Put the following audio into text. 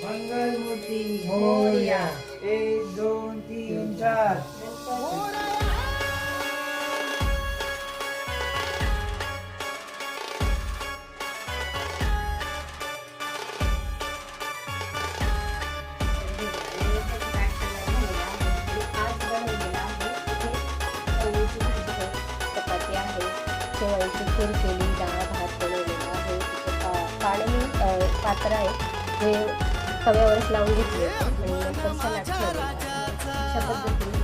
मंगलमूर्ती मोरया. 1 2 3 4. चपाती आहे, शेवळीची खीर केली, डाळ भात बनवलेला आहे. पाणी पात्र आहे जे तव्यावरच लावून घेतले आणि नंतर सलाड ठेवलेला आहे. अशा पद्धतीने